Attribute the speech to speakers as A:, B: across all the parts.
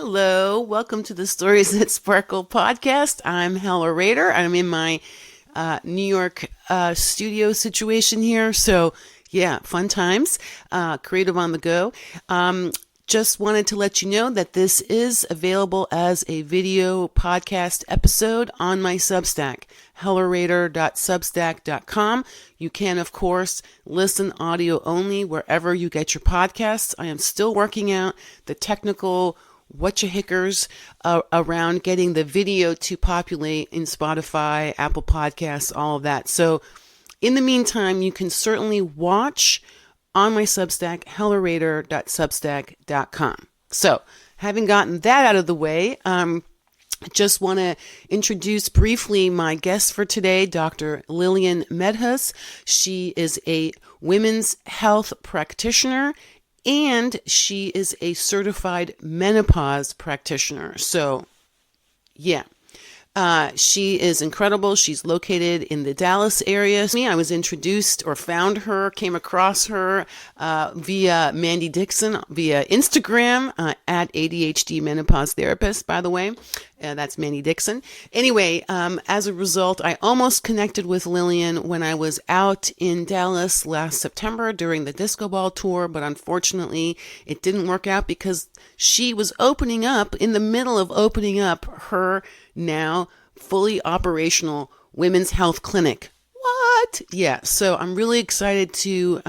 A: Hello, welcome to the Stories That Sparkle podcast. I'm Hella Rader. I'm in my New York studio situation here. So, yeah, fun times, creative on the go. Just wanted to let you know that this is available as a video podcast episode on my Substack, hellarader.substack.com. You can, of course, listen audio only wherever you get your podcasts. I am still working out the technical whatchahickers around getting the video to populate in Spotify, Apple Podcasts, all of that. So in the meantime, you can certainly watch on my Substack, hellarader.substack.com. So having gotten that out of the way, I just want to introduce briefly my guest for today, Dr. Lillian Medhus. She is a women's health practitioner and she is a certified menopause practitioner. So, yeah. She is incredible. She's located in the Dallas area. I was introduced or found her, came across her via Mandy Dixon via Instagram at ADHD Menopause Therapist, by the way. That's Mandy Dixon. Anyway, as a result, I almost connected with Lillian when I was out in Dallas last September during the Disco Ball tour, but unfortunately it didn't work out because she was opening up, in the middle of opening up her now fully operational women's health clinic. What? Yeah. So I'm really excited to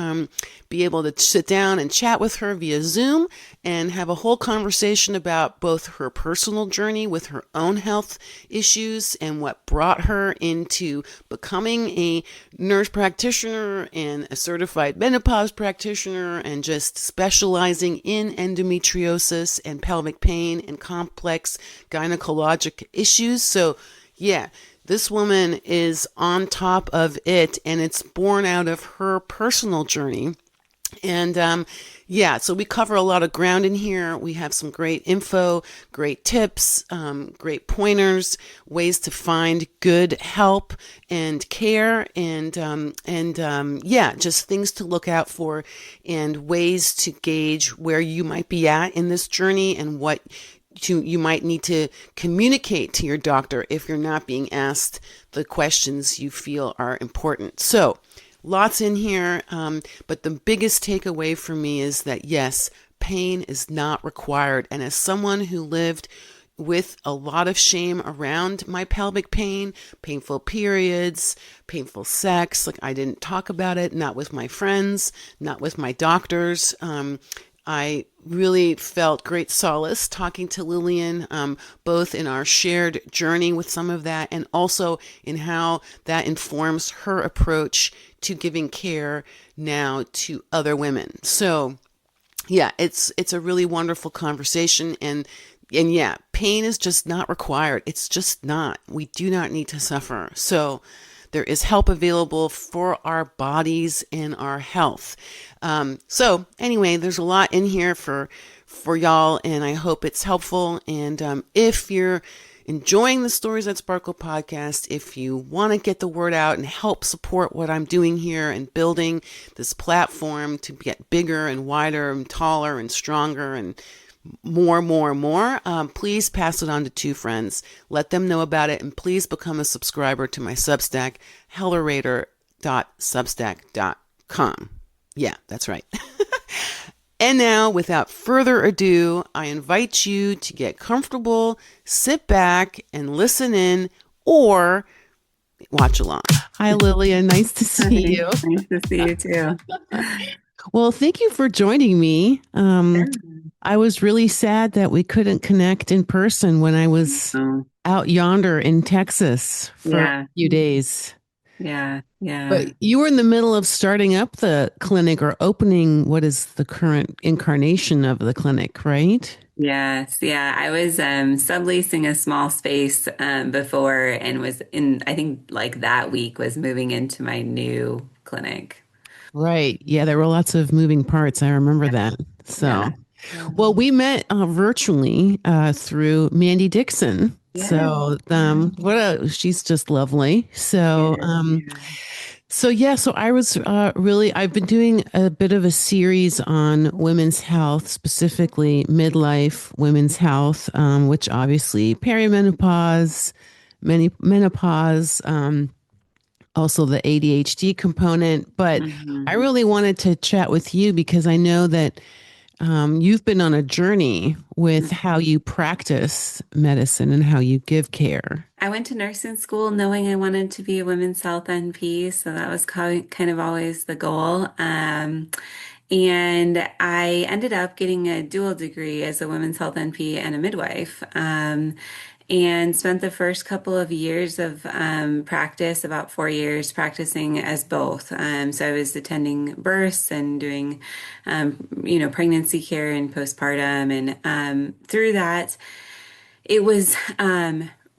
A: be able to sit down and chat with her via Zoom and have a whole conversation about both her personal journey with her own health issues and what brought her into becoming a nurse practitioner and a certified menopause practitioner and just specializing in endometriosis and pelvic pain and complex gynecologic issues. So, yeah. This woman is on top of it, and it's born out of her personal journey. And yeah, so we cover a lot of ground in here. We have some great info, great tips, great pointers, ways to find good help and care, and yeah, just things to look out for and ways to gauge where you might be at in this journey and what you might need to communicate to your doctor if you're not being asked the questions you feel are important. So lots in here, but the biggest takeaway for me is that yes, pain is not required. And as someone who lived with a lot of shame around my pelvic pain, painful periods, painful sex, like I didn't talk about it, not with my friends, not with my doctors, I really felt great solace talking to Lillian, both in our shared journey with some of that and also in how that informs her approach to giving care now to other women. So yeah, it's a really wonderful conversation, and yeah, pain is just not required. It's just not. We do not need to suffer. So there is help available for our bodies and our health. So anyway, there's a lot in here for y'all, and I hope it's helpful. And if you're enjoying the Stories That Sparkle podcast, if you want to get the word out and help support what I'm doing here and building this platform to get bigger and wider and taller and stronger and more, please pass it on to 2 friends. Let them know about it, and please become a subscriber to my Substack, hellarader.substack.com. Yeah, that's right. And now, without further ado, I invite you to get comfortable, sit back, and listen in or watch along. Hi, Lillian. Nice to see you.
B: Nice to see you too.
A: Well, thank you for joining me.
B: Sure.
A: I was really sad that we couldn't connect in person when I was out yonder in Texas for a few days.
B: Yeah.
A: But you were in the middle of starting up the clinic or opening what is the current incarnation of the clinic, right?
B: Yes. Yeah. I was subleasing a small space before and was I think like that week was moving into my new clinic.
A: Right. Yeah, there were lots of moving parts. I remember that. So,
B: Yeah.
A: well, we met virtually through Mandy Dixon.
B: Yeah.
A: So, she's just lovely. So, So I was I've been doing a bit of a series on women's health, specifically midlife women's health, which obviously perimenopause, menopause, also the ADHD component. But I
B: Hmm.
A: really wanted to chat with you because I know that you've been on a journey with how you practice medicine and how you give care.
B: I went to nursing school knowing I wanted to be a women's health NP, so that was kind of always the goal. And I ended up getting a dual degree as a women's health NP and a midwife. And spent the first couple of years of practice, about 4 years, practicing as both. So I was attending births and doing, pregnancy care and postpartum. And through that, it was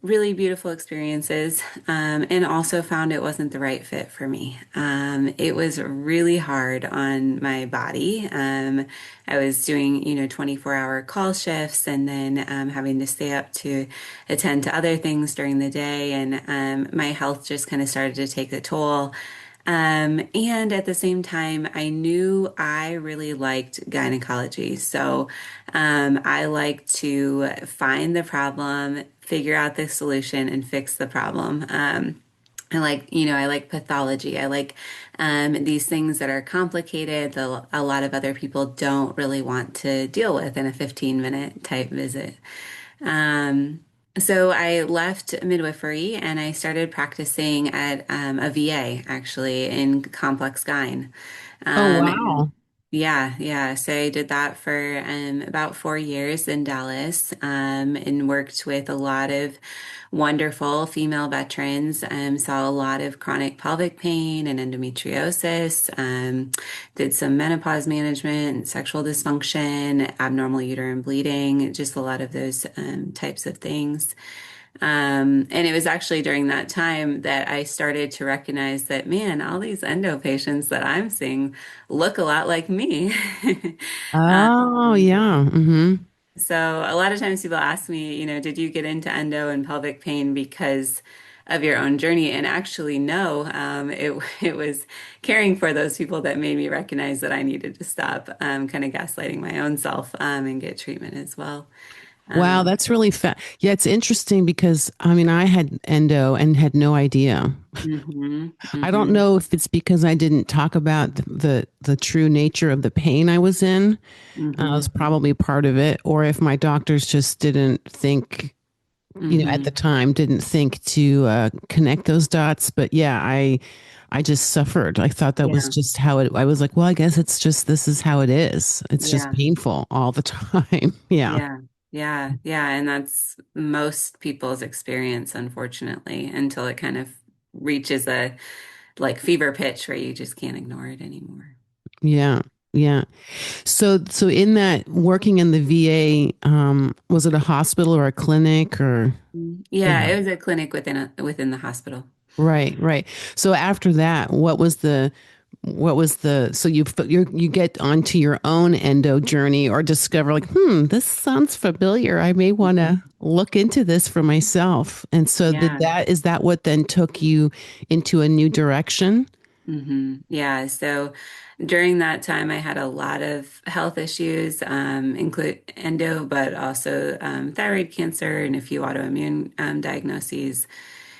B: really beautiful experiences, and also found it wasn't the right fit for me. It was really hard on my body. I was doing, 24-hour call shifts and then having to stay up to attend to other things during the day. And my health just kind of started to take the toll. And at the same time, I knew I really liked gynecology. So I like to find the problem, figure out the solution, and fix the problem. I like pathology. I like these things that are complicated that a lot of other people don't really want to deal with in a 15-minute type visit. Um, so I left midwifery and I started practicing at a VA actually in complex gyn.
A: Oh,
B: And
A: wow.
B: yeah. So I did that for about 4 years in Dallas, and worked with a lot of wonderful female veterans. Saw a lot of chronic pelvic pain and endometriosis. Did some menopause management, sexual dysfunction, abnormal uterine bleeding, just a lot of those types of things. And it was actually during that time that I started to recognize that, man, all these endo patients that I'm seeing look a lot like me.
A: Oh,
B: Um,
A: yeah. Hmm.
B: so a lot of times people ask me, did you get into endo and pelvic pain because of your own journey? And actually, no, it was caring for those people that made me recognize that I needed to stop kind of gaslighting my own self and get treatment as well.
A: Wow,
B: Um,
A: that's really Yeah, it's interesting because I mean, I had endo and had no idea.
B: mhm,
A: I don't
B: mhm,
A: know if it's because I didn't talk about the true nature of the pain I was in. Was
B: mhm,
A: probably part of it, or if my doctors just didn't think, at the
B: mhm.
A: time, didn't think to connect those dots. But yeah, I just suffered. I thought that was
B: Yeah,
A: just how it. I was like, well, I guess it's just this is how it is. It's just
B: yeah,
A: painful all the time. Yeah.
B: yeah. And that's most people's experience, unfortunately, until it kind of reaches a like fever pitch where you just can't ignore it anymore.
A: Yeah. Yeah. So in that working in the VA, was it a hospital or a clinic or?
B: Yeah,
A: Yeah.
B: it was a clinic within the hospital.
A: Right, right. So after that, so you get onto your own endo journey or discover like, this sounds familiar. I may want to
B: Mhm.
A: look into this for myself. And so
B: Yeah.
A: is that what then took you into a new direction?
B: Yeah. So during that time, I had a lot of health issues, include endo, but also thyroid cancer and a few autoimmune diagnoses.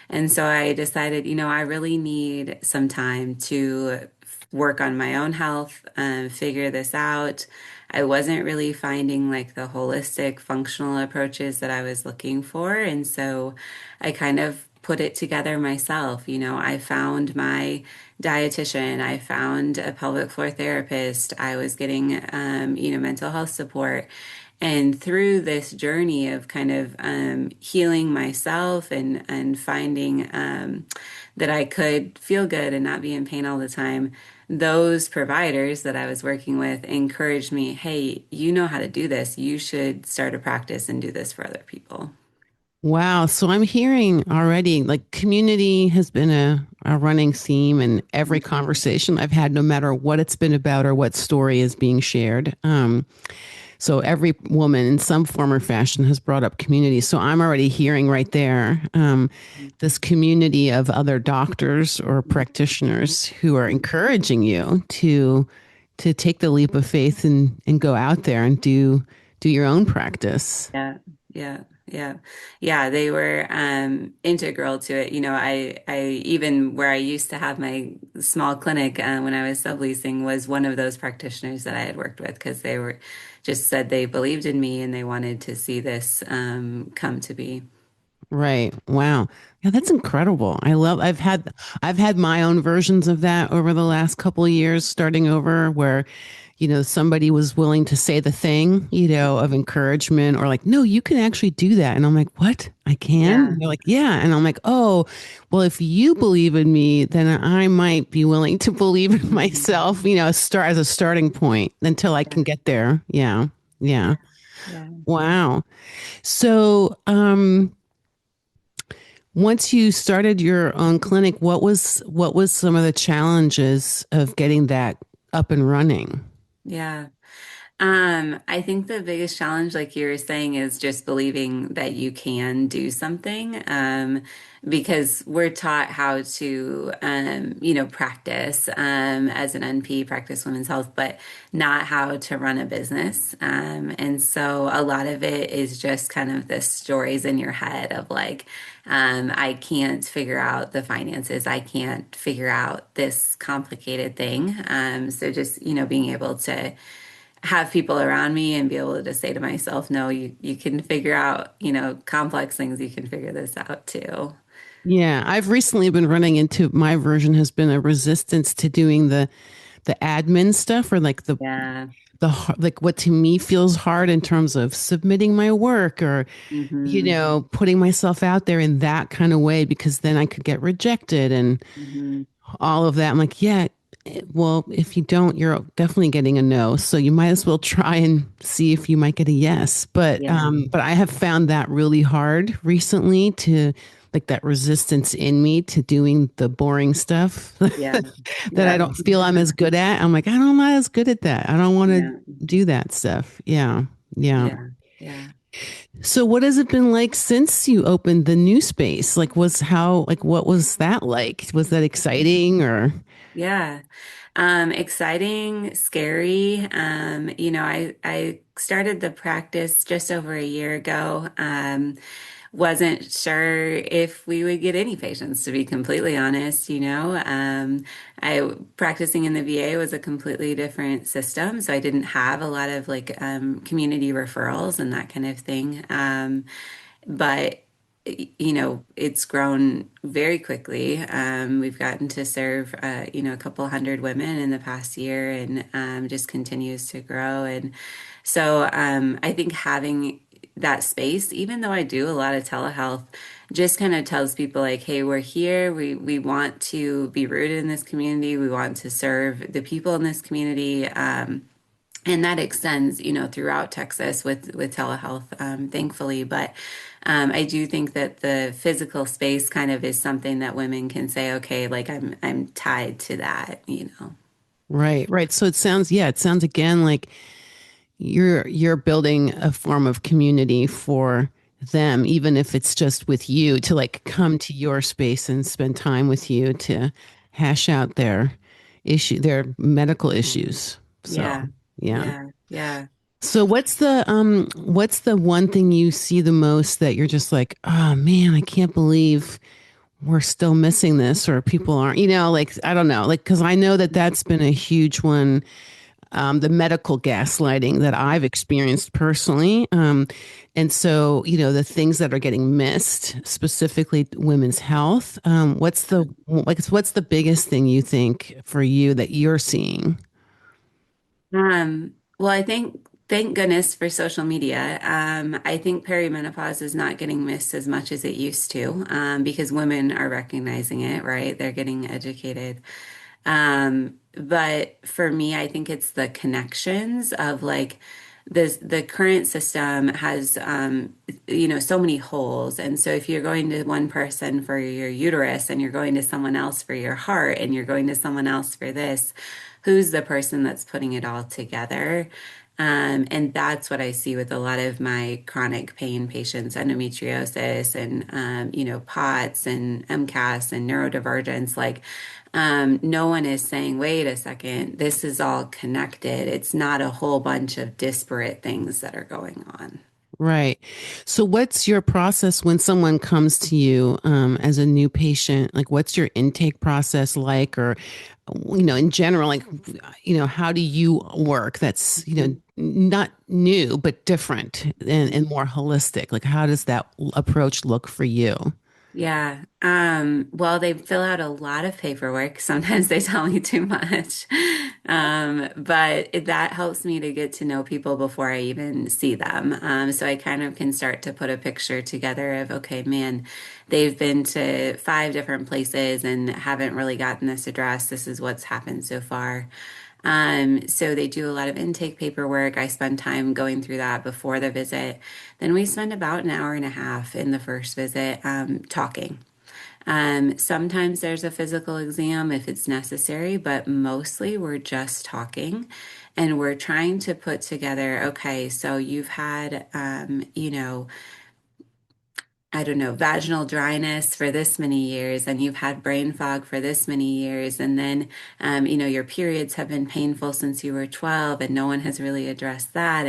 B: And so I decided, I really need some time to work on my own health, figure this out. I wasn't really finding like the holistic functional approaches that I was looking for. And so I kind of put it together myself. I found my dietitian, I found a pelvic floor therapist, I was getting, mental health support. And through this journey of kind of healing myself and finding that I could feel good and not be in pain all the time, those providers that I was working with encouraged me, hey, you know how to do this. You should start a practice and do this for other people.
A: Wow. So I'm hearing already like community has been a running theme in every conversation I've had, no matter what it's been about or what story is being shared. So every woman in some form or fashion has brought up community. So I'm already hearing right there this community of other doctors or practitioners who are encouraging you to take the leap of faith and go out there and do your own practice.
B: Yeah, yeah, yeah, yeah. They were integral to it. I even where I used to have my small clinic when I was subleasing was one of those practitioners that I had worked with because they were just said they believed in me and they wanted to see this come to be.
A: Right. Wow. Yeah, that's incredible. I've had my own versions of that over the last couple of years, starting over where, somebody was willing to say the thing, of encouragement or like, no, you can actually do that. And I'm like, what? I can?
B: Yeah,
A: And they're like, yeah. And I'm like, oh, well, if you believe in me, then I might be willing to believe in myself, start as a starting point until I
B: yeah,
A: can get there. Yeah. Yeah.
B: yeah, yeah.
A: Wow. So, once you started your own clinic, what was some of the challenges of getting that up and running?
B: Yeah. I think the biggest challenge, like you were saying, is just believing that you can do something. Because we're taught how to, practice, as an NP, practice women's health, but not how to run a business. And so a lot of it is just kind of the stories in your head of like, I can't figure out the finances. I can't figure out this complicated thing. So just, being able to have people around me and be able to say to myself, no, you can figure out, complex things. You can figure this out too.
A: Yeah, I've recently been running into my version has been a resistance to doing the admin stuff or like
B: Yeah.
A: like what to me feels hard in terms of submitting my work or
B: Hmm.
A: putting myself out there in that kind of way because then I could get rejected and
B: Hmm.
A: all of that. I'm like, yeah, well, if you don't, you're definitely getting a no. So you might as well try and see if you might get a yes.
B: Yeah.
A: But I have found that really hard recently to like that resistance in me to doing the boring stuff
B: Yeah.
A: that I
B: Yeah.
A: don't feel I'm as good at. I'm like, I'm not as good at that. I don't want to
B: Yeah.
A: do that stuff. Yeah. Yeah.
B: Yeah. Yeah.
A: So what has it been like since you opened the new space? What was that like? Was that exciting or?
B: Yeah. Exciting, scary. I started the practice just over a year ago. Wasn't sure if we would get any patients, to be completely honest. I practicing in the VA was a completely different system, so I didn't have a lot of like community referrals and that kind of thing. But it's grown very quickly. We've gotten to serve, a couple hundred women in the past year and just continues to grow. And so I think having that space, even though I do a lot of telehealth, just kind of tells people like, hey, we're here. We want to be rooted in this community. We want to serve the people in this community. And that extends, throughout Texas with telehealth, thankfully. But I do think that the physical space kind of is something that women can say, okay, like I'm tied to that.
A: Right, right. So it sounds again like you're building a form of community for them, even if it's just with you to like come to your space and spend time with you to hash out their medical issues. So,
B: Yeah,
A: yeah.
B: yeah, yeah.
A: So what's the one thing you see the most that you're just like, oh man, I can't believe we're still missing this or people aren't, like I don't know, like because I know that that's been a huge one, the medical gaslighting that I've experienced personally. And so, the things that are getting missed, specifically women's health. What's the biggest thing you think for you that you're seeing?
B: Well, I think thank goodness for social media. I think perimenopause is not getting missed as much as it used to, because women are recognizing it, right? They're getting educated. But for me, I think it's the connections of like the current system has so many holes. And so if you're going to one person for your uterus and you're going to someone else for your heart and you're going to someone else for this, who's the person that's putting it all together. And that's what I see with a lot of my chronic pain patients, endometriosis and, POTS and MCAS and neurodivergence. Like, no one is saying, wait a second, this is all connected. It's not a whole bunch of disparate things that are going on.
A: Right. So, what's your process when someone comes to you as a new patient? Like, what's your intake process like? Or, in general, like, how do you work that's, not new, but different and more holistic? Like, how does that approach look for you?
B: Yeah. Well, they fill out a lot of paperwork. Sometimes they tell me too much. That helps me to get to know people before I even see them. So I kind of can start to put a picture together of, okay, man, they've been to 5 different places and haven't really gotten this addressed. This is what's happened so far. So they do a lot of intake paperwork. I spend time going through that before the visit. Then we spend about an hour and a half in the first visit talking. Sometimes there's a physical exam if it's necessary, but mostly we're just talking and we're trying to put together, okay, so you've had, I don't know, vaginal dryness for this many years, and you've had brain fog for this many years, and then, your periods have been painful since you were 12, and no one has really addressed that,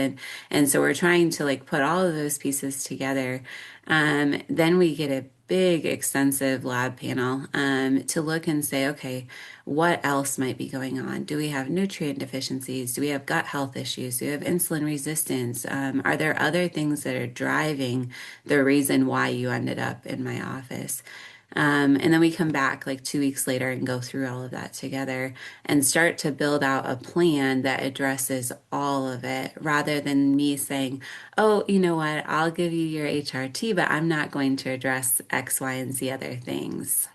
B: and so we're trying to like put all of those pieces together. Then we get a big, extensive lab panel to look and say, okay, what else might be going on? Do we have nutrient deficiencies? Do we have gut health issues? Do we have insulin resistance? Are there other things that are driving the reason why you ended up in my office? And then we come back like 2 weeks later and go through all of that together and start to build out a plan that addresses all of it rather than me saying, oh, you know what, I'll give you your HRT, but I'm not going to address X, Y, and Z other things.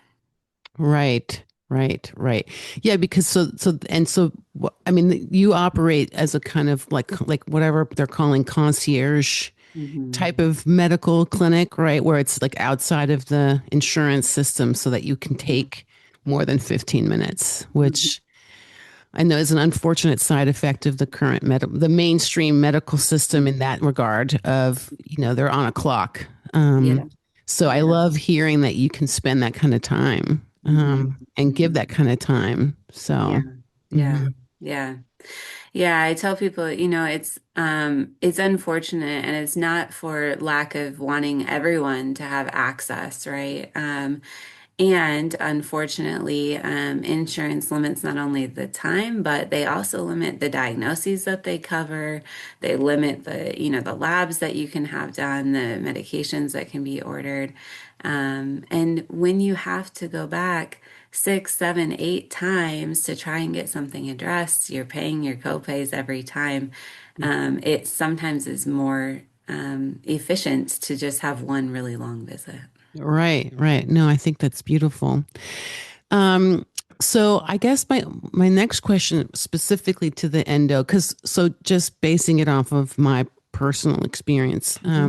A: Right, right. Yeah, because I mean, you operate as a kind of like whatever they're calling concierge
B: Hmm.
A: type of medical clinic, right? Where it's like outside of the insurance system so that you can take more than 15 minutes,
B: Hmm.
A: which I know is an unfortunate side effect of the current the mainstream medical system in that regard of, they're on a clock.
B: Yeah,
A: So I
B: yeah.
A: love hearing that you can spend that kind of time
B: Hmm.
A: and give
B: Hmm.
A: that kind of time.
B: Yeah,
A: So,
B: yeah,
A: mhm.
B: yeah. Yeah, I tell people, it's unfortunate and it's not for lack of wanting everyone to have access, right? And unfortunately, insurance limits not only the time, but they also limit the diagnoses that they cover. They limit the labs that you can have done, the medications that can be ordered. And when you have to go back 6, 7, 8 times to try and get something addressed, you're paying your copays every time. It sometimes is more efficient to just have one really long visit.
A: Right, right. No, I think that's beautiful. Um, so I guess my next question specifically to the endo, because so just basing it off of my personal experience, I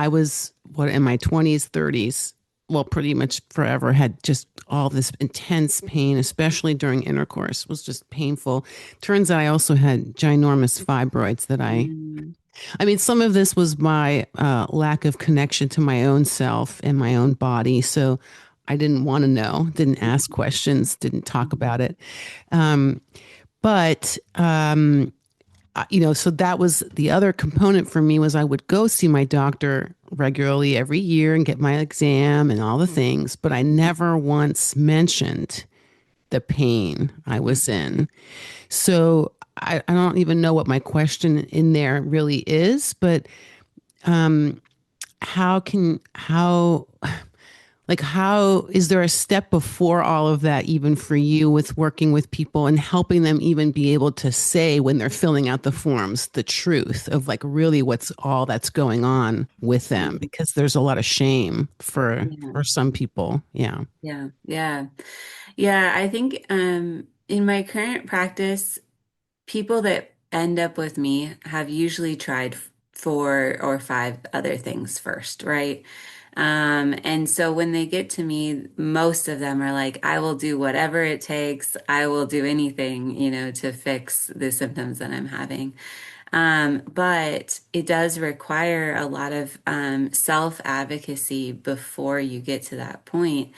A: was what in my 20s, 30s, well, pretty much forever had just all this intense pain, especially during intercourse, it was just painful. Turns out I also had ginormous fibroids that
B: Mm-hmm.
A: I mean, some of this was my lack of connection to my own self and my own body. So I didn't want to know, didn't ask questions, didn't talk about it. Um, but so that was the other component for me was I would go see my doctor regularly every year and get my exam and all the things, but I never once mentioned the pain I was in. So I don't even know what my question in there really is, but how like how is there a step before all of that even for you with working with people and helping them even be able to say when they're filling out the forms the truth of like really what's all that's going on with them because there's a lot of shame
B: Yeah,
A: for some people. Yeah.
B: yeah, yeah. Yeah, I think in my current practice, people that end up with me have usually tried 4 or 5 other things first, right? And so when they get to me, most of them are like, I will do whatever it takes. I will do anything, to fix the symptoms that I'm having. But it does require a lot of self-advocacy before you get to that point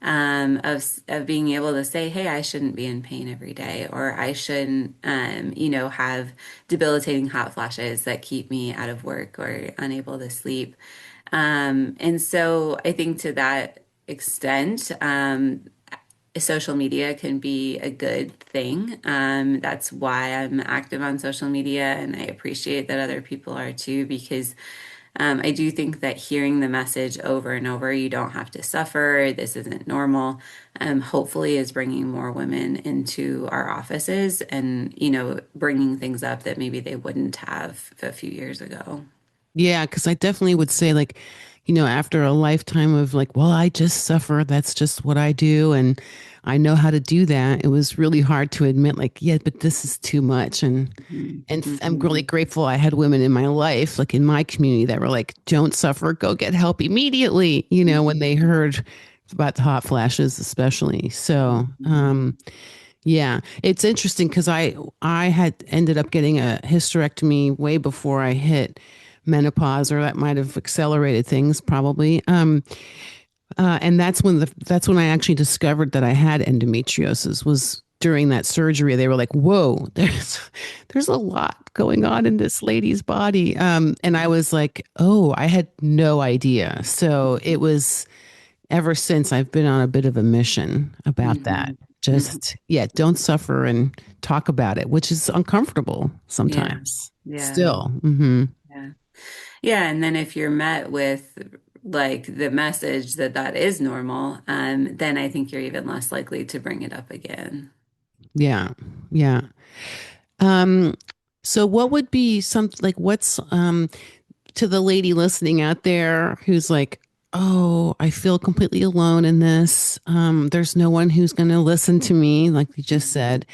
B: of being able to say, hey, I shouldn't be in pain every day, or I shouldn't, have debilitating hot flashes that keep me out of work or unable to sleep. And so I think to that extent, social media can be a good thing. That's why I'm active on social media, and I appreciate that other people are too, because I do think that hearing the message over and over, you don't have to suffer, this isn't normal, hopefully is bringing more women into our offices and, bringing things up that maybe they wouldn't have a few years ago.
A: Yeah, because I definitely would say, like, after a lifetime of like, well, I just suffer. That's just what I do. And I know how to do that. It was really hard to admit, like, yeah, but this is too much.
B: Mhm.
A: I'm really
B: Mhm.
A: grateful I had women in my life, like in my community, that were like, don't suffer, go get help immediately, when they heard about the hot flashes, especially. So,
B: Mhm.
A: yeah, it's interesting because I had ended up getting a hysterectomy way before I hit menopause, or that might have accelerated things probably. And that's when I actually discovered that I had endometriosis. Was during that surgery. They were like, "Whoa, there's a lot going on in this lady's body." And I was like, "Oh, I had no idea." So it was ever since I've been on a bit of a mission about that.
B: Mhm. Mhm.
A: Just, yeah, don't suffer and talk about it, which is uncomfortable
B: Yeah.
A: sometimes.
B: Yeah.
A: Still. Hmm.
B: Yeah. Yeah. And then if you're met with like the message that that is normal, then I think you're even less likely to bring it up again.
A: Yeah. Yeah. Um, so what would be what's to the lady listening out there who's like, oh, I feel completely alone in this. There's no one who's going to listen to me, like you just said.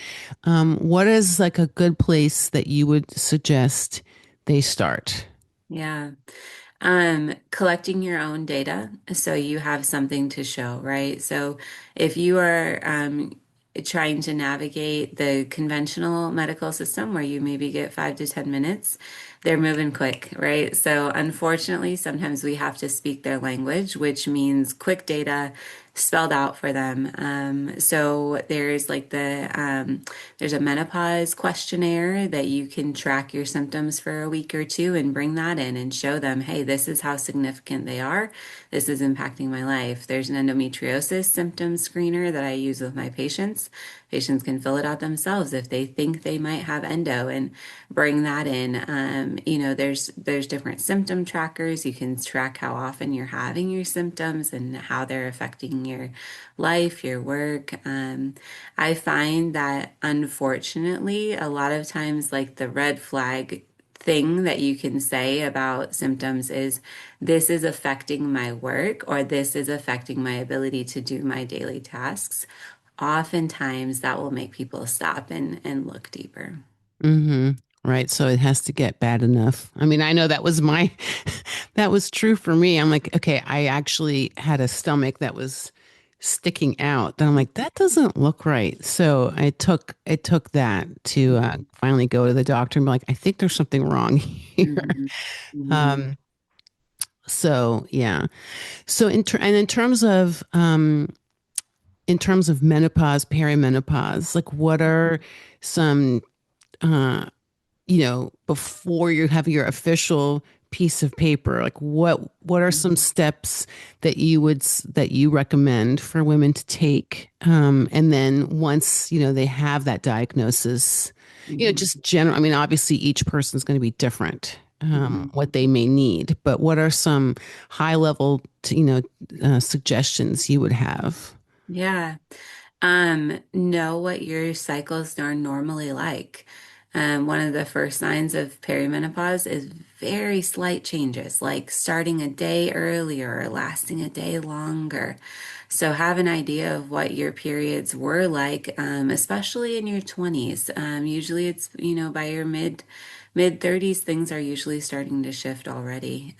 A: What is like a good place that you would suggest they start?
B: Yeah. Collecting your own data so you have something to show, right? So if you are trying to navigate the conventional medical system where you maybe get 5 to 10 minutes, they're moving quick, right? So unfortunately, sometimes we have to speak their language, which means quick data spelled out for them. So there's like there's a menopause questionnaire that you can track your symptoms for a week or two and bring that in and show them, hey, this is how significant they are. This is impacting my life. There's an endometriosis symptom screener that I use with my patients. Patients can fill it out themselves if they think they might have endo and bring that in. There's different symptom trackers. You can track how often you're having your symptoms and how they're affecting your life, your work. I find that unfortunately, a lot of times, like the red flag thing that you can say about symptoms is this is affecting my work or this is affecting my ability to do my daily tasks. Oftentimes, that will make people stop and look deeper.
A: Hmm. Right. So it has to get bad enough. I mean, I know that was that was true for me. I'm like, okay, I actually had a stomach that was sticking out. Then I'm like, that doesn't look right. So it took that to finally go to the doctor and be like, I think there's something wrong here.
B: Mhm. Mhm.
A: Um, so yeah. So in terms of menopause, perimenopause, like what are some uh before you have your official piece of paper, like what are some steps that you recommend for women to take, and then once they have that diagnosis,
B: Mhm.
A: just general, I mean, obviously each person's going to be different,
B: Mhm.
A: what they may need, but what are some high level suggestions you would have?
B: Yeah. Know what your cycles are normally like. One of the first signs of perimenopause is very slight changes, like starting a day earlier or lasting a day longer. So have an idea of what your periods were like, especially in your 20s. Usually it's, by your mid 30s, things are usually starting to shift already.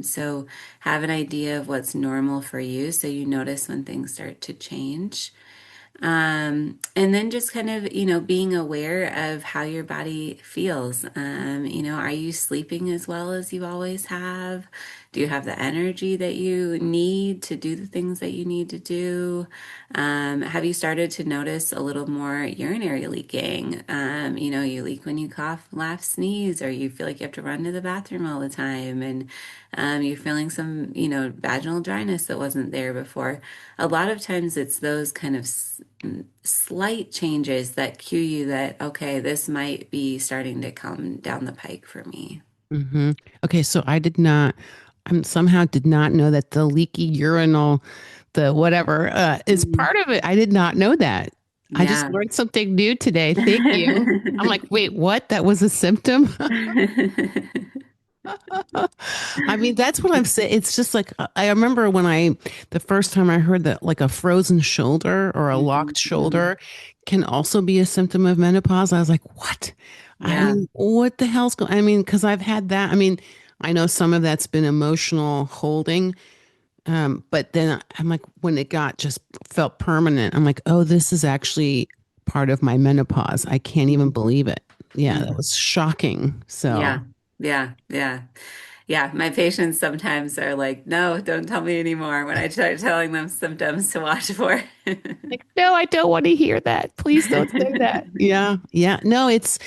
B: So have an idea of what's normal for you so you notice when things start to change. And then just kind of, being aware of how your body feels. Are you sleeping as well as you always have? Do you have the energy that you need to do the things that you need to do? Have you started to notice a little more urinary leaking? You leak when you cough, laugh, sneeze, or you feel like you have to run to the bathroom all the time, and you're feeling some, vaginal dryness that wasn't there before. A lot of times it's those kind of slight changes that cue you that, okay, this might be starting to come down the pike for me.
A: Hmm. Okay, so I did not, somehow did not know that the leaky urinal, the whatever, is
B: Mhm.
A: part of it. I did not know that. I just
B: Yeah.
A: learned something new today. Thank you. I'm like, wait, what? That was a symptom? I mean, that's what I'm saying. It's just like I remember when the first time I heard that like a frozen shoulder or a locked
B: Mhm.
A: shoulder can also be a symptom of menopause. I was like, what? I
B: Yeah.
A: mean, what the hell's going? I mean, because I've had that. I mean, I know some of that's been emotional holding, but then I'm like, when it got just felt permanent, I'm like, oh, this is actually part of my menopause. I can't even believe it. Yeah, that
B: Mhm.
A: was shocking. So.
B: Yeah. Yeah. Yeah. Yeah. My patients sometimes are like, no, don't tell me anymore when I start telling them symptoms to watch for.
A: Like, no, I don't want to hear that. Please don't say that. Yeah. Yeah. No, it's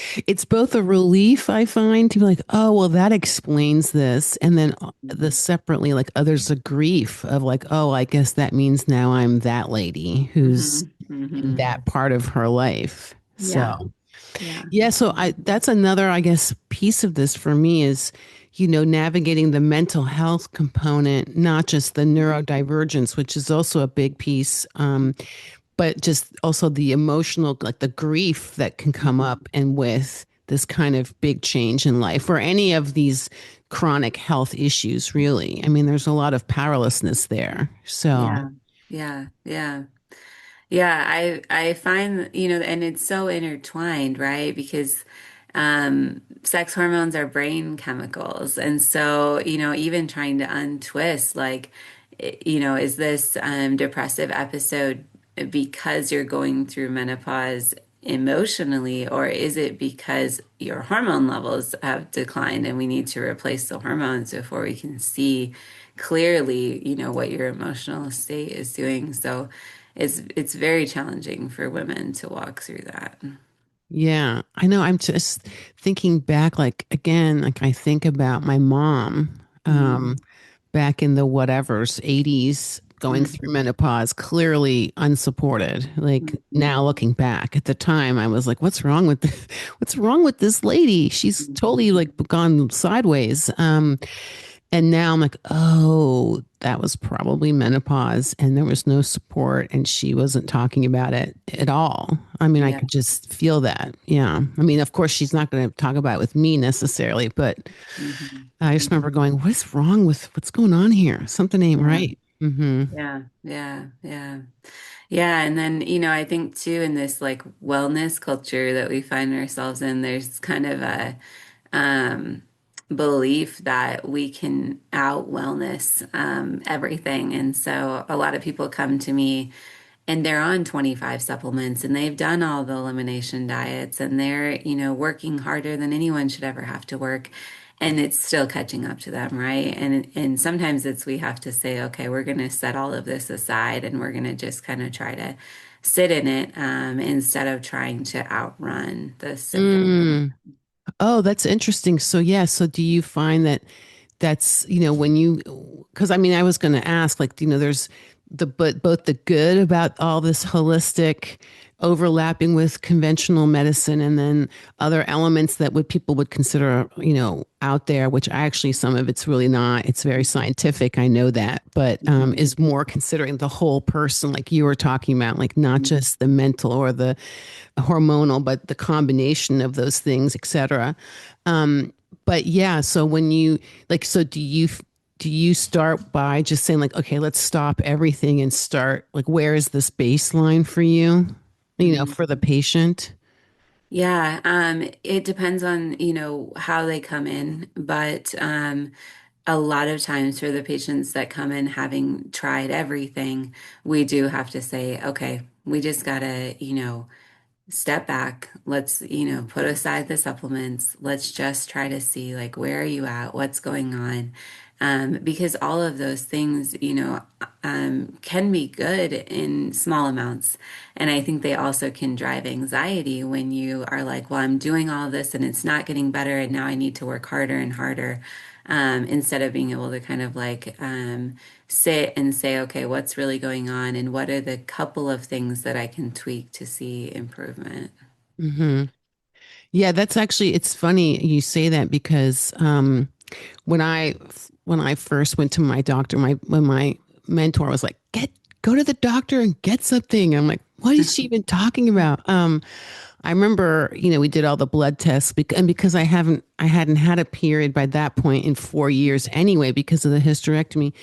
A: both a relief I find to be like, oh, well, that explains this. And then the separately, like others a grief of like, oh, I guess that means now I'm that lady who's
B: Hmm.
A: in
B: Hmm.
A: that part of her life. So
B: Yeah. Yeah.
A: yeah, so I that's another, I guess, piece of this for me is, navigating the mental health component, not just the neurodivergence, which is also a big piece, but just also the emotional, like the grief that can come
B: Mhm.
A: up and with this kind of big change in life or any of these chronic health issues, really. I mean, there's a lot of powerlessness there. So,
B: Yeah. Yeah. Yeah. Yeah, I find, and it's so intertwined, right? Because sex hormones are brain chemicals. And so, even trying to untwist, like, is this depressive episode because you're going through menopause emotionally, or is it because your hormone levels have declined and we need to replace the hormones before we can see clearly, what your emotional state is doing? So, it's very challenging for women to walk through that.
A: yeah, I know. I'm just thinking back, like, again, like I think about my mom.
B: Mm,
A: Back in the whatevers 80s going through
B: mm,
A: menopause, clearly unsupported. Like
B: mm,
A: now looking back at the time, I was like, what's wrong with what's wrong with this lady? She's totally like gone sideways. And now I'm like, oh, that was probably menopause and there was no support and she wasn't talking about it at all. I mean, I
B: yeah.
A: could just feel that. Yeah. I mean, of course, she's not going to talk about it with me necessarily, but
B: Mhm,
A: I just remember going, what's wrong with what's going on here? Something ain't
B: yeah.
A: right. Hmm.
B: Yeah. Yeah. Yeah. Yeah. And then, I think too, in this like wellness culture that we find ourselves in, there's kind of a um, belief that we can out wellness everything. And so a lot of people come to me and they're on 25 supplements and they've done all the elimination diets and they're, working harder than anyone should ever have to work. And it's still catching up to them, right? And sometimes it's we have to say, okay, we're going to set all of this aside and we're going to just kind of try to sit in it instead of trying to outrun the symptoms.
A: Mm. Oh, that's interesting. So yeah, so do you find that that's, when you, because I mean, I was going to ask, like, there's but both the good about all this holistic overlapping with conventional medicine, and then other elements that would people would consider, out there, which actually some of it's really not. It's very scientific, I know that, but
B: Mhm.
A: is more considering the whole person, like you were talking about, like not just the mental or the hormonal, but the combination of those things, etc. But yeah, so when you like, so do you start by just saying like, okay, let's stop everything and start like, where is this baseline for you,
B: Mhm.
A: for the patient?
B: Yeah, it depends on, how they come in, but a lot of times for the patients that come in having tried everything, we do have to say, okay, we just gotta, step back. Let's, put aside the supplements. Let's just try to see like where are you at? What's going on? Because all of those things, can be good in small amounts. And I think they also can drive anxiety when you are like, well, I'm doing all this and it's not getting better, and now I need to work harder and harder. Instead of being able to kind of like sit and say, okay, what's really going on, and what are the couple of things that I can tweak to see improvement?
A: Hmm. Yeah, that's actually, it's funny you say that because when I when I first went to my doctor, when my mentor was like, go to the doctor and get something. I'm like, what is she even talking about? I remember, we did all the blood tests and because I hadn't had a period by that point in 4 years anyway, because of the hysterectomy,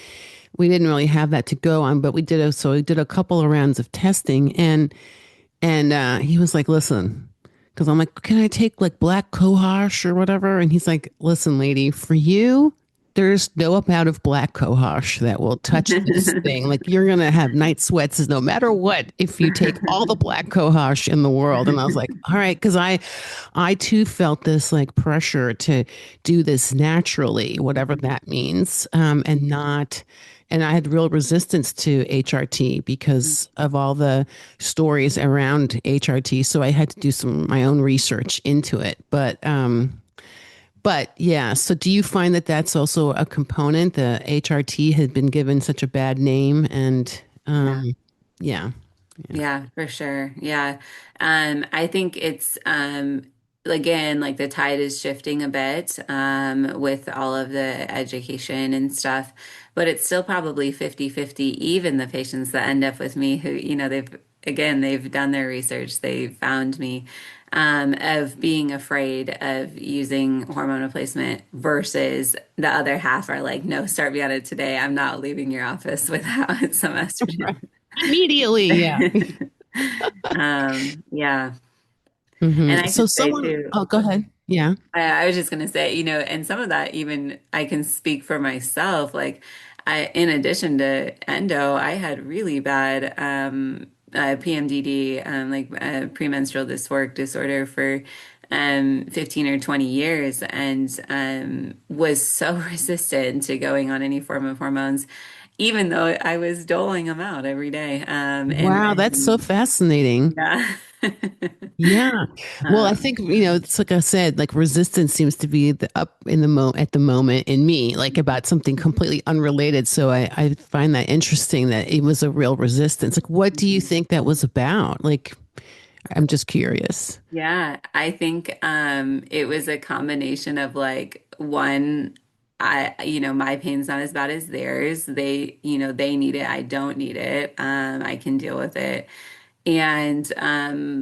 A: we didn't really have that to go on, but so we did a couple of rounds of testing, and he was like, listen, because I'm like, can I take like black cohosh or whatever? And he's like, listen, lady, for you, there's no amount of black cohosh that will touch this thing. Like you're gonna have night sweats no matter what if you take all the black cohosh in the world. And I was like, all right, because I too felt this like pressure to do this naturally, whatever that means, and not. And I had real resistance to HRT because of all the stories around HRT. So I had to do some my own research into it. But yeah. So do you find that that's also a component? The HRT had been given such a bad name, and
B: Yeah.
A: yeah, yeah.
B: Yeah, for sure. Yeah. I think it's again, like the tide is shifting a bit with all of the education and stuff, but it's still probably 50-50. Even the patients that end up with me who, they've done their research, they found me of being afraid of using hormone replacement versus the other half are like, no, start me on it today. I'm not leaving your office without some estrogen.
A: Right. Immediately, yeah.
B: Yeah. And I
A: So
B: can say
A: someone,
B: too,
A: oh, go ahead. Yeah.
B: I was just going to say, and some of that even I can speak for myself. Like, in addition to endo, I had really bad PMDD, like premenstrual dysphoric disorder for 15 or 20 years, and was so resistant to going on any form of hormones, even though I was doling them out every day. And
A: Wow, that's so
B: then,
A: fascinating.
B: yeah.
A: Yeah. Well, I
B: Um,
A: think, it's like I said, like resistance seems to be the up in the at the moment in me, like about something completely unrelated. So I find that interesting that it was a real resistance. Like, what do you think that was about? Like, I'm just curious.
B: Yeah, I think it was a combination of like one, my pain's not as bad as theirs. They need it, I don't need it. I can deal with it. And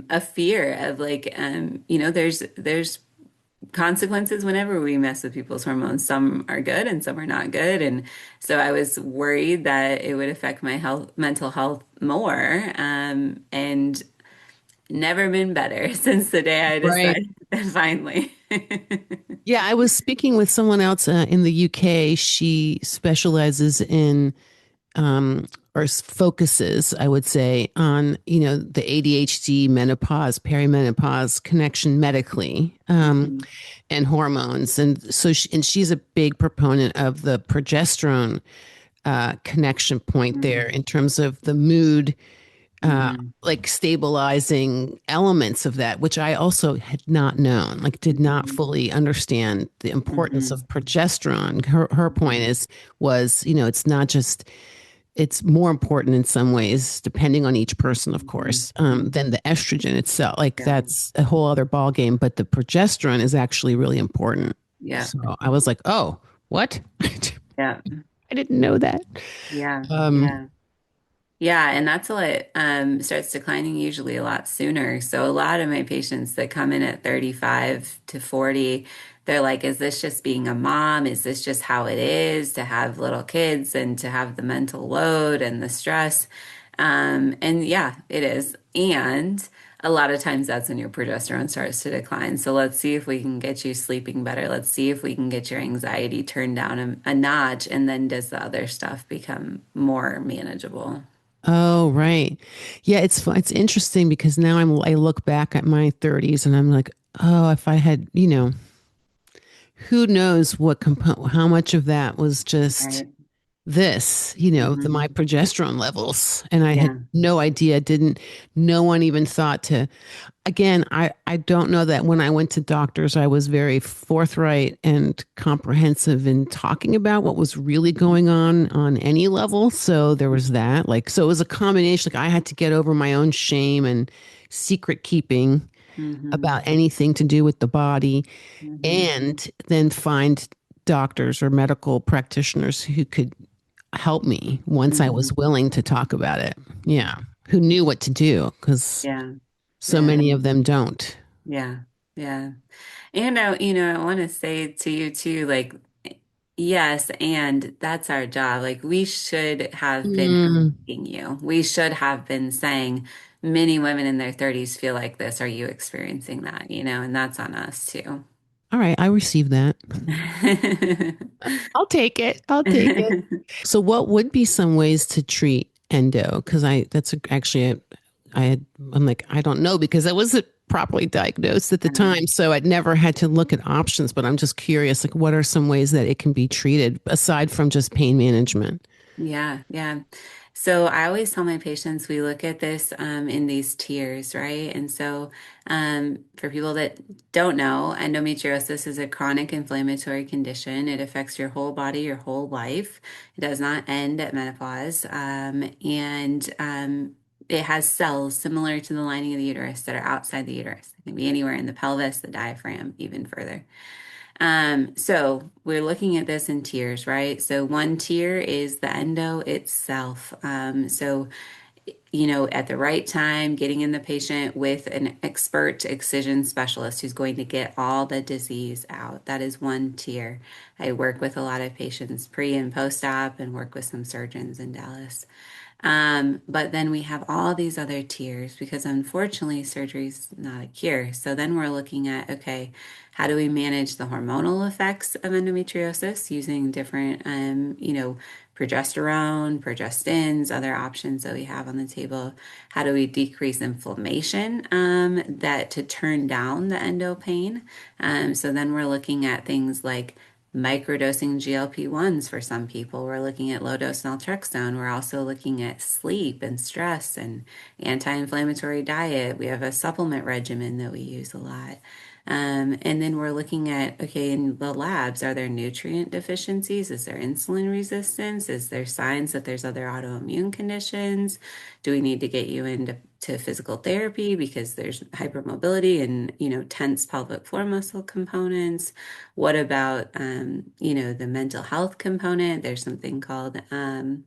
B: a fear of like there's consequences whenever we mess with people's hormones. Some are good and some are not good. And so I was worried that it would affect my mental health more. And never been better since the day I
A: Right.
B: decided finally.
A: Yeah, I was speaking with someone else in the UK. She specializes in or focuses, I would say, on the ADHD, menopause, perimenopause connection medically,
B: Mhm.
A: and hormones, and so she's a big proponent of the progesterone connection point there
B: Mhm.
A: in terms of the mood.
B: Mhm.
A: Like stabilizing elements of that, which I also had not known, like did not
B: Mhm.
A: fully understand the importance of
B: Mhm.
A: progesterone. Her point
B: Mhm.
A: was, it's not just it's more important in some ways, depending on each person, of
B: Mhm.
A: course, than
B: Mhm.
A: the estrogen itself. Like
B: Yeah.
A: that's a whole other ball game. But the progesterone is actually really important.
B: Yeah.
A: So I was like, oh, what? I
B: Yeah.
A: didn't know that.
B: Yeah.
A: Um,
B: Yeah. Yeah, and that's what starts declining usually a lot sooner. So a lot of my patients that come in at 35 to 40, they're like, is this just being a mom? Is this just how it is to have little kids and to have the mental load and the stress? And yeah, it is. And a lot of times that's when your progesterone starts to decline. So let's see if we can get you sleeping better. Let's see if we can get your anxiety turned down a notch. And then does the other stuff become more manageable?
A: oh, right. Yeah, it's interesting because now I look back at my 30s and I'm like, oh, if I had, who knows how much of that was just
B: Right.
A: this, my
B: Hmm.
A: progesterone levels. And I had
B: Yeah.
A: no idea, no one even thought to, again, I don't know that when I went to doctors, I was very forthright and comprehensive in talking about what was really going on any level. So there was that. Like, so it was a combination. Like, I had to get over my own shame and secret keeping
B: Hmm.
A: about anything to do with the body,
B: Hmm.
A: and then find doctors or medical practitioners who could help me once I was
B: Hmm.
A: willing to talk about it. Yeah. Who knew what to do, because
B: Yeah.
A: so
B: Yeah.
A: many of them don't.
B: Yeah. Yeah. And I want to say to you too, like, yes, and that's our job. Like, we should have been
A: Mm.
B: asking you. We should have been saying, many women in their 30s feel like this. Are you experiencing that? And that's on us too.
A: All right, I received that. I'll take it. I'll take it. So, what would be some ways to treat endo? Because I'm like, I don't know because I wasn't properly diagnosed at the time. So, I'd never had to look at options, but I'm just curious, like, what are some ways that it can be treated aside from just pain management?
B: Yeah, yeah. So I always tell my patients we look at this in these tiers, right? And so for people that don't know, endometriosis is a chronic inflammatory condition. It affects your whole body, your whole life. It does not end at menopause. And it has cells similar to the lining of the uterus that are outside the uterus. It can be anywhere in the pelvis, the diaphragm, even further. So we're looking at this in tiers, right? So one tier is the endo itself. So at the right time, getting in the patient with an expert excision specialist who's going to get all the disease out. That is one tier. I work with a lot of patients pre and post op and work with some surgeons in Dallas. But then we have all these other tiers because unfortunately surgery is not a cure. So then we're looking at, okay, how do we manage the hormonal effects of endometriosis using different, progesterone, progestins, other options that we have on the table? How do we decrease inflammation that to turn down the endo pain? So then we're looking at things like microdosing GLP-1s for some people. We're looking at low dose naltrexone. We're also looking at sleep and stress and anti-inflammatory diet. We have a supplement regimen that we use a lot. And then we're looking at, okay, in the labs, are there nutrient deficiencies? Is there insulin resistance? Is there signs that there's other autoimmune conditions? Do we need to get you into physical therapy because there's hypermobility and, tense pelvic floor muscle components? What about, the mental health component? There's something called, um,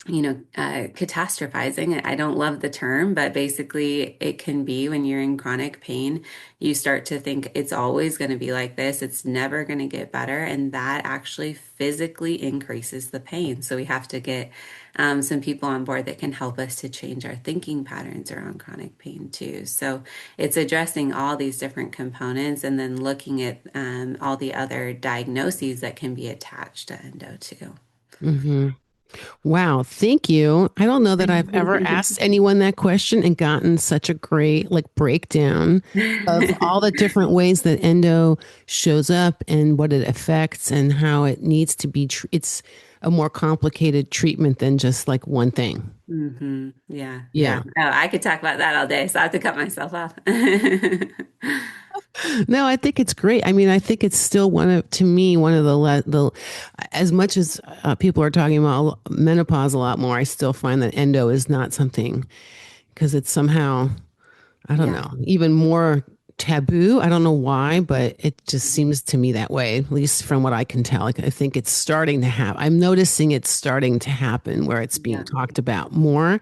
B: catastrophizing. I don't love the term, but basically, it can be when you're in chronic pain, you start to think it's always going to be like this, it's never going to get better. And that actually physically increases the pain. So we have to get some people on board that can help us to change our thinking patterns around chronic pain too. So it's addressing all these different components and then looking at all the other diagnoses that can be attached to endo too.
A: Hmm. Wow, thank you. I don't know that I've ever asked anyone that question and gotten such a great like breakdown of all the different ways that endo shows up and what it affects and how it needs to be. It's a more complicated treatment than just like one thing.
B: Yeah, yeah.
A: Yeah.
B: Oh, I could talk about that all day, so I have to cut myself off.
A: No, I think it's great. I mean, I think it's still to me, one of as much as people are talking about menopause a lot more, I still find that endo is not something because it's somehow, I don't
B: Yeah.
A: know, even more taboo. I don't know why, but it just seems to me that way, at least from what I can tell. Like, I think it's starting to happen. I'm noticing it's starting to happen where it's being
B: Yeah.
A: talked about more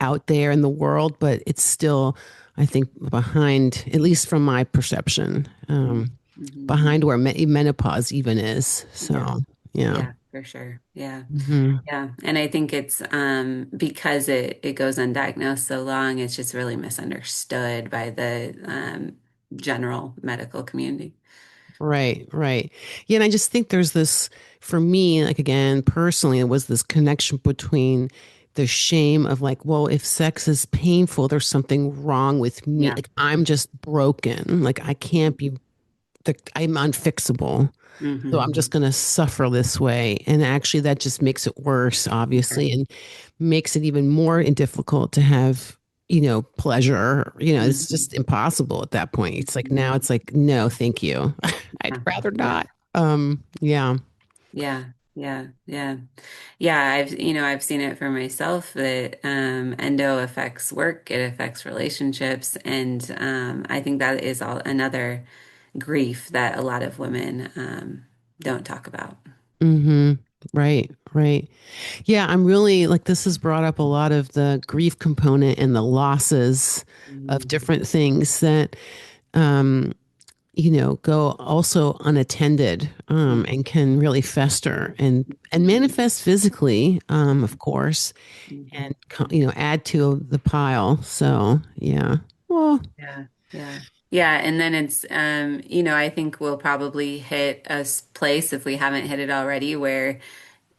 A: out there in the world, but it's still, I think, behind, at least from my perception,
B: Mm-hmm.
A: behind where menopause even is.
B: Yeah.
A: So, yeah.
B: Yeah, for sure. Yeah.
A: Hmm.
B: Yeah. And I think it's because it goes undiagnosed so long, it's just really misunderstood by the general medical community.
A: Right, right. Yeah, and I just think there's this, for me, like again, personally, it was this connection between the shame of like, well, if sex is painful, there's something wrong with me.
B: Yeah.
A: Like I'm just broken. Like I can't be, I'm unfixable. So
B: Hmm.
A: I'm just going to suffer this way. And actually, that just makes it worse, obviously, and makes it even more difficult to have, pleasure. It's
B: Hmm.
A: just impossible at that point. It's like
B: Hmm.
A: now it's like, no, thank you. I'd
B: Yeah.
A: rather
B: Yeah.
A: not. Yeah.
B: Yeah. Yeah. Yeah. Yeah. I've seen it for myself that endo affects work, it affects relationships. And I think that is all another grief that a lot of women don't talk about.
A: Mm-hmm. Right. Right. Yeah. I'm really like, this has brought up a lot of the grief component and the losses of
B: Mm.
A: different things that, um, go also unattended and can really fester and manifest physically, of course,
B: Mhm.
A: and add to the pile. So yeah, well,
B: Yeah, yeah. Yeah, and then it's I think we'll probably hit a place if we haven't hit it already where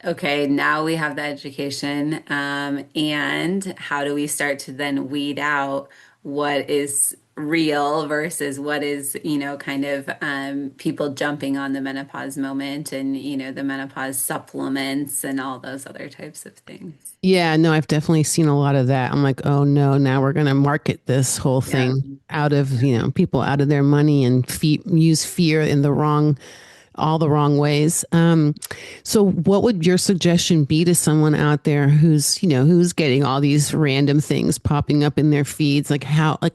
B: okay, now we have the education, and how do we start to then weed out what is real versus what is, kind of people jumping on the menopause moment and, the menopause supplements and all those other types of things.
A: yeah, no, I've definitely seen a lot of that. I'm like, oh no, now we're gonna market this whole
B: Yeah.
A: thing out of people out of their money and use fear in the wrong all the wrong ways. So what would your suggestion be to someone out there who's getting all these random things popping up in their feeds? Like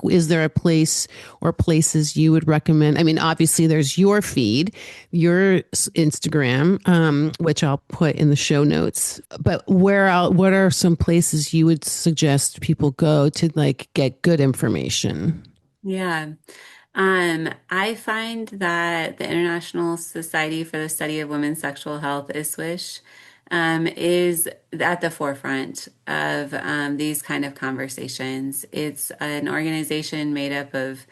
A: is there a place or places you would recommend? I mean, obviously there's your feed, your Instagram, which I'll put in the show notes, but what are some places you would suggest people go to like get good information?
B: Yeah. I find that the International Society for the Study of Women's Sexual Health, ISWISH, is at the forefront of these kind of conversations. It's an organization made up of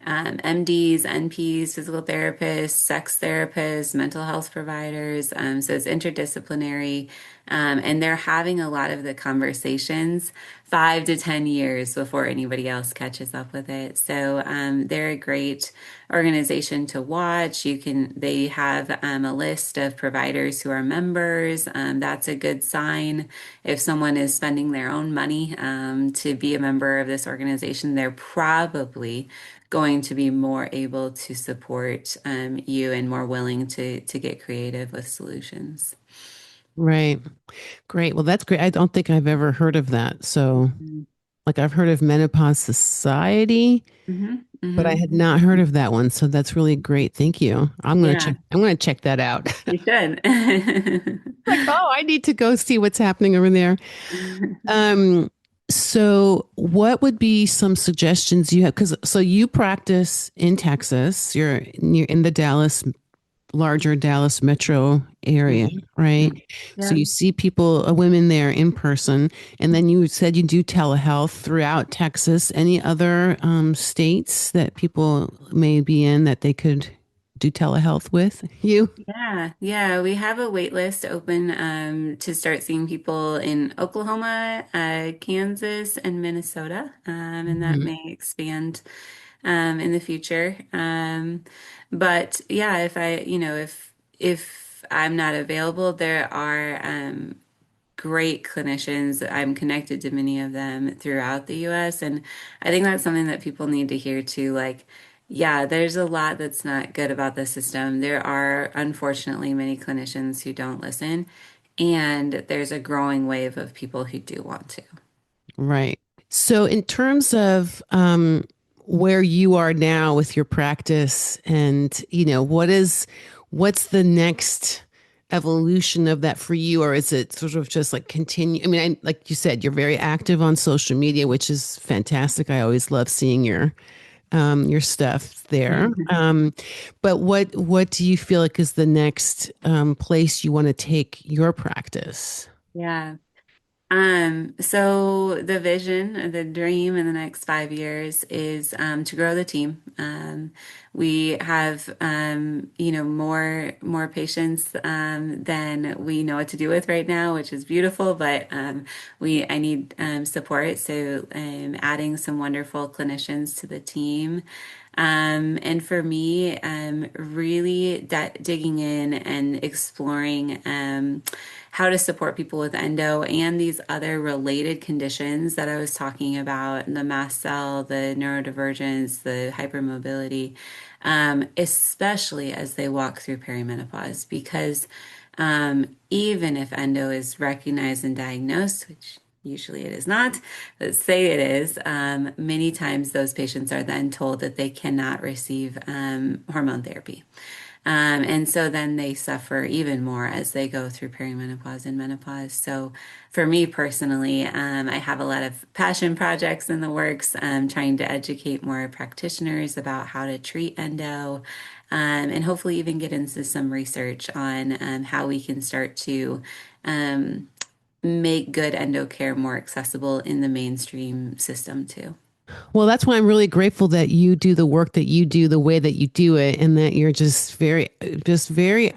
B: MDs, NPs, physical therapists, sex therapists, mental health providers. So it's interdisciplinary. And they're having a lot of the conversations 5 to 10 years before anybody else catches up with it. So they're a great organization to watch. They have a list of providers who are members. That's a good sign. If someone is spending their own money to be a member of this organization, they're probably going to be more able to support you and more willing to get creative with solutions.
A: Right. Great. Well, that's great. I don't think I've ever heard of that. So,
B: Mhm.
A: like, I've heard of Menopause Society,
B: Mhm.
A: but I
B: Mhm.
A: had not heard of that one. So that's really great. Thank you.
B: Yeah,
A: I'm gonna check that out.
B: you should.
A: Like, oh, I need to go see what's happening over there. Um, so what would be some suggestions you have? Because so you practice in Texas. You're in the larger Dallas metro area,
B: Mhm.
A: right?
B: Mhm.
A: So
B: Yeah.
A: you see women there in person, and then you said you do telehealth throughout Texas. Any other states that people may be in that they could do telehealth with you?
B: Yeah, yeah, we have a wait list open to start seeing people in Oklahoma, Kansas, and Minnesota, and that
A: Mhm.
B: may expand in the future. But yeah, if I'm not available, there are great clinicians. I'm connected to many of them throughout the US. And I think that's something that people need to hear too. Like, Yeah, there's a lot that's not good about the system. There are unfortunately many clinicians who don't listen, and there's a growing wave of people who do want to.
A: Right. So, in terms of where you are now with your practice, and what's the next evolution of that for you, or is it sort of just like continue? I mean, like you said, you're very active on social media, which is fantastic. I always love seeing your stuff there. But what do you feel like is the next place you want to take your practice?
B: Yeah. So the vision, the dream in the next 5 years is to grow the team. We have more patients than we know what to do with right now, which is beautiful. But we I need support, so adding some wonderful clinicians to the team. And for me, really digging in and exploring how to support people with endo and these other related conditions that I was talking about, the mast cell, the neurodivergence, the hypermobility, especially as they walk through perimenopause. Because even if endo is recognized and diagnosed, which usually it is not, but say it is, many times those patients are then told that they cannot receive hormone therapy. And so then they suffer even more as they go through perimenopause and menopause. So for me personally, I have a lot of passion projects in the works, trying to educate more practitioners about how to treat endo, and hopefully even get into some research on how we can start to um, make good endo care more accessible in the mainstream system too.
A: Well, that's why I'm really grateful that you do the work that you do the way that you do it, and that you're just very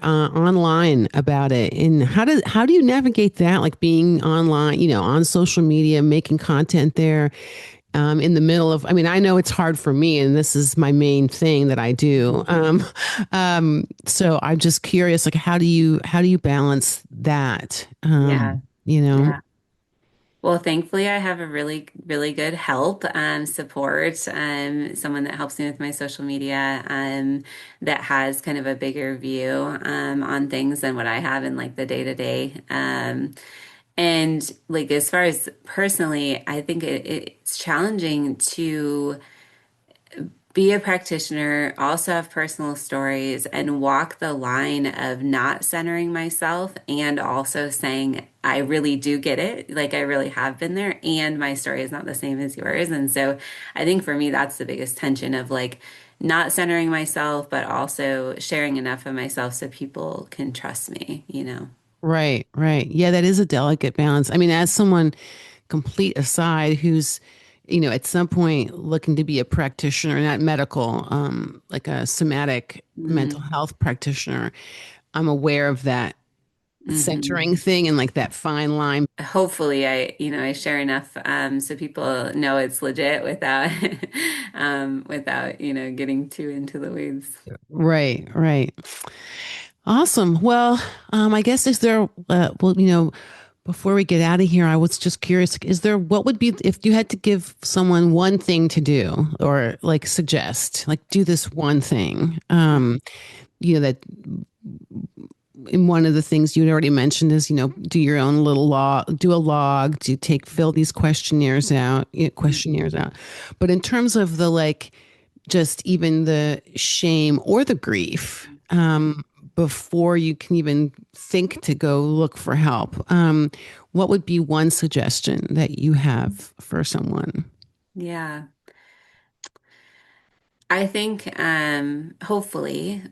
A: online about it. And how do you navigate that, like being online, on social media, making content there, in the middle of? I mean, I know it's hard for me, and this is my main thing that I do. So I'm just curious, like, how do you balance that?
B: Yeah.
A: You know.
B: Yeah. Well, thankfully, I have a really, really good help, support, someone that helps me with my social media, that has kind of a bigger view, on things than what I have in like the day to day. And like as far as personally, I think it's challenging to be a practitioner, also have personal stories, and walk the line of not centering myself and also saying, I really do get it. Like, I really have been there, and my story is not the same as yours. And so I think for me, that's the biggest tension of like not centering myself, but also sharing enough of myself so people can trust me, you know?
A: Right, right. Yeah, that is a delicate balance. I mean, as someone complete aside who's, at some point looking to be a practitioner, not medical, like a somatic mental
B: Mm-hmm.
A: health practitioner, I'm aware of that
B: Mm-hmm.
A: centering thing and like that fine line.
B: Hopefully I share enough so people know it's legit without without getting too into the weeds.
A: Right, right. Awesome. Well, I guess is there, before we get out of here, I was just curious, what would be, if you had to give someone one thing to do or like suggest, like do this one thing, that in one of the things you had already mentioned is, do your own little log, do a log, fill these questionnaires out. But in terms of the like, just even the shame or the grief, before you can even think to go look for help, what would be one suggestion that you have for someone?
B: Yeah. I think hopefully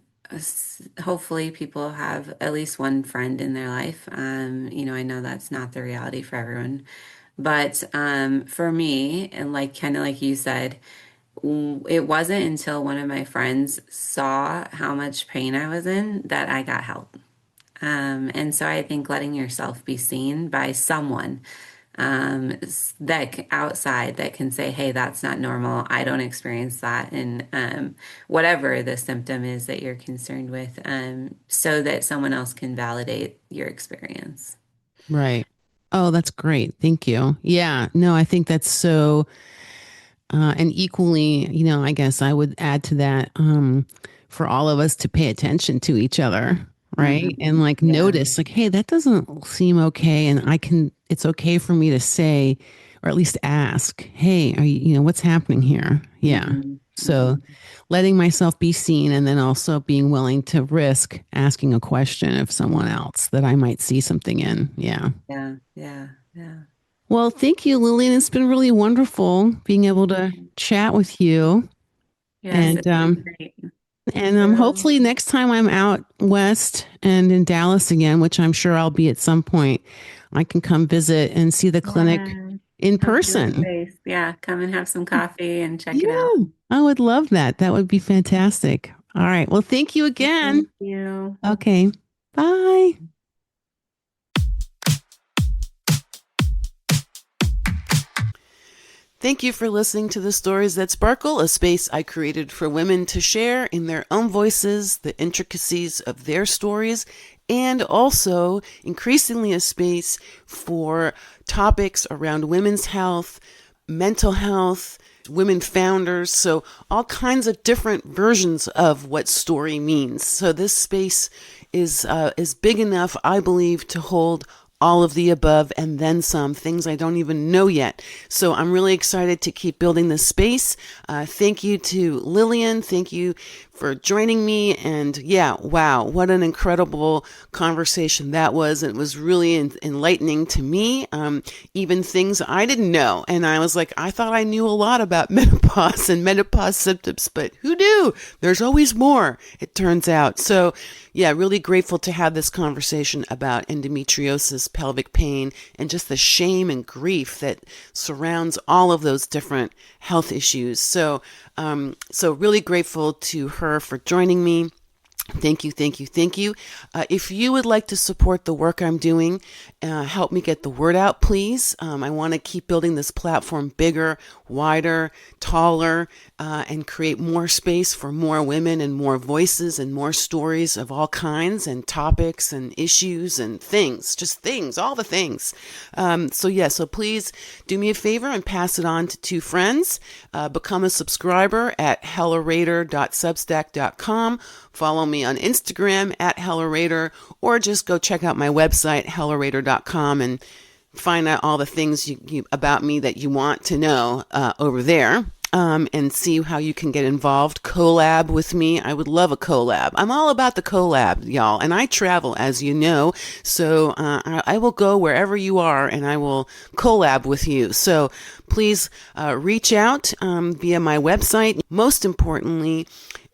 B: people have at least one friend in their life. I know that's not the reality for everyone, but for me, and like kind of like you said, it wasn't until one of my friends saw how much pain I was in that I got help. And so I think letting yourself be seen by someone, outside that can say, hey, that's not normal. I don't experience that. And whatever the symptom is that you're concerned with, so that someone else can validate your experience.
A: Right. Oh, that's great. Thank you. Yeah. No, I think that's so. And equally, I guess I would add to that, for all of us to pay attention to each other, right? And like
B: Yeah.
A: notice, like, hey, that doesn't seem okay. And it's okay for me to say, or at least ask, hey, what's happening here? Yeah. So letting myself be seen, and then also being willing to risk asking a question of someone else that I might see something in. Yeah.
B: Yeah. Yeah. Yeah.
A: Well, thank you, Lillian. It's been really wonderful being able to chat with you.
B: Yes,
A: And
B: it's been great. So,
A: hopefully next time I'm out west and in Dallas again, which I'm sure I'll be at some point, I can come visit and see the clinic
B: yeah,
A: in
B: come see the
A: person.
B: space. Yeah, come and have some coffee and check it out.
A: Yeah, I would love that. That would be fantastic. All right. Well, thank you again.
B: Thank you.
A: Okay. Bye. Thank you for listening to The Stories That Sparkle, a space I created for women to share in their own voices the intricacies of their stories, and also increasingly a space for topics around women's health, mental health, women founders, so all kinds of different versions of what story means. So this space is big enough, I believe, to hold all of the above and then some, things I don't even know yet. So I'm really excited to keep building this space. Thank you to Lillian. Thank you for joining me. And yeah, wow, what an incredible conversation that was. It was really enlightening to me, even things I didn't know. And I was like, I thought I knew a lot about menopause and menopause symptoms, but who knew? There's always more, it turns out. So yeah, really grateful to have this conversation about endometriosis, pelvic pain, and just the shame and grief that surrounds all of those different health issues. So really grateful to her for joining me. Thank you, thank you, thank you. If you would like to support the work I'm doing, help me get the word out, please. I want to keep building this platform bigger, wider, taller, and create more space for more women and more voices and more stories of all kinds and topics and issues and things, just things, all the things. So please do me a favor and pass it on to 2 friends. Become a subscriber at hellarader.substack.com. Follow me on Instagram at Hella Rader, or just go check out my website, hellarader.com, and find out all the things about me that you want to know over there, and see how you can get involved. Collab with me. I would love a collab. I'm all about the collab, y'all, and I travel, as you know, so I will go wherever you are, and I will collab with you. So please reach out via my website. Most importantly,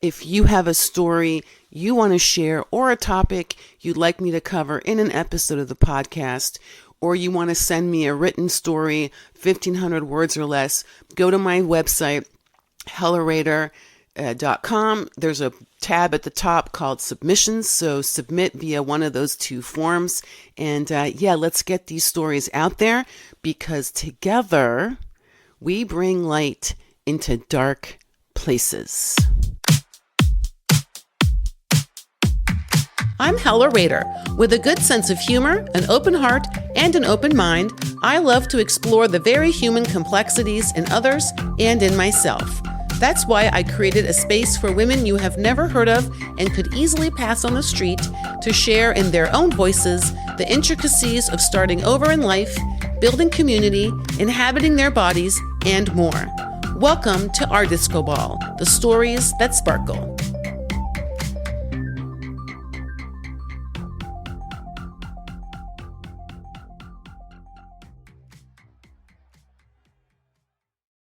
A: if you have a story you want to share or a topic you'd like me to cover in an episode of the podcast, or you want to send me a written story, 1,500 words or less, go to my website, hellarader.com. There's a tab at the top called submissions. So submit via one of those 2 forms. And let's get these stories out there, because together we bring light into dark places. I'm Hella Rader. With a good sense of humor, an open heart, and an open mind, I love to explore the very human complexities in others and in myself. That's why I created a space for women you have never heard of and could easily pass on the street to share in their own voices the intricacies of starting over in life, building community, inhabiting their bodies, and more. Welcome to our Disco Ball, the stories that sparkle.